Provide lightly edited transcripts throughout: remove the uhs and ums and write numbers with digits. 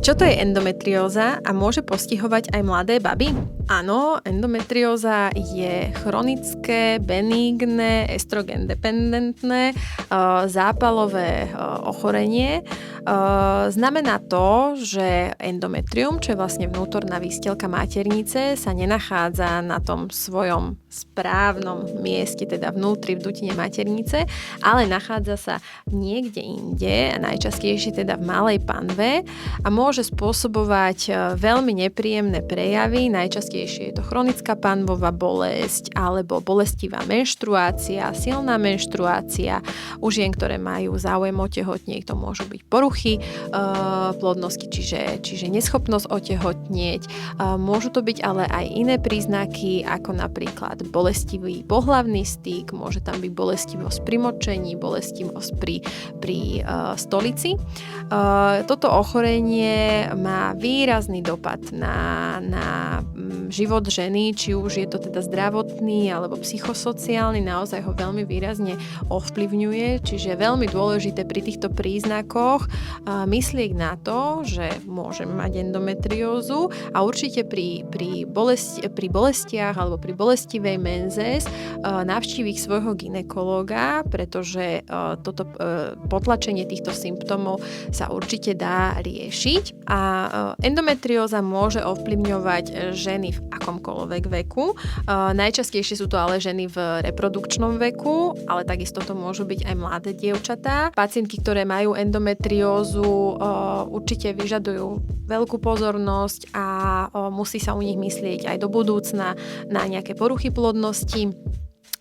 Čo to je endometrióza a môže postihovať aj mladé baby? Áno, endometrióza je chronické, benigné, estrogen-dependentné, zápalové ochorenie. Znamená to, že endometrium, čo je vlastne vnútorná výstelka maternice, sa nenachádza na tom svojom správnom mieste, teda vnútri v dutine maternice, ale nachádza sa niekde inde, najčastejšie teda v malej panve a môže spôsobovať veľmi nepríjemné prejavy. Najčastejšie je to chronická panvová bolesť alebo bolestivá menštruácia, silná menštruácia. U žien, ktoré majú záujem otehotnieť, to môžu byť poruchy plodnosti, čiže neschopnosť otehotnieť. Môžu to byť ale aj iné príznaky, ako napríklad bolestivý pohlavný styk, môže tam byť bolestivosť pri močení, bolestivosť pri stolici. Toto ochorenie má výrazný dopad na život ženy, či už je to teda zdravotný alebo psychosociálny, naozaj ho veľmi výrazne ovplyvňuje, čiže je veľmi dôležité pri týchto príznakoch myslieť na to, že môžem mať endometriózu a určite pri bolestiach alebo pri bolestivej menzes navštíviť svojho gynekológa, pretože toto potlačenie týchto symptómov sa určite dá riešiť a endometrióza môže ovplyvňovať ženy v akomkoľvek veku. Najčastejšie sú to ale ženy v reprodukčnom veku, ale takisto to môžu byť aj mladé dievčatá. Pacientky, ktoré majú endometriózu, určite vyžadujú veľkú pozornosť a musí sa u nich myslieť aj do budúcna na nejaké poruchy plodnosti.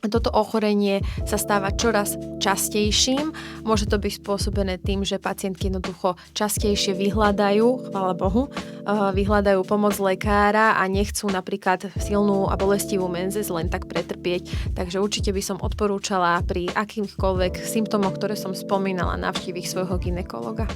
Toto ochorenie sa stáva čoraz častejším. Môže to byť spôsobené tým, že pacientky jednoducho častejšie vyhľadajú, chvála Bohu, vyhľadajú pomoc lekára a nechcú napríklad silnú a bolestivú menzes len tak pretrpieť. Takže určite by som odporúčala pri akýchkoľvek symptómoch, ktoré som spomínala, navštíviť svojho gynekologa.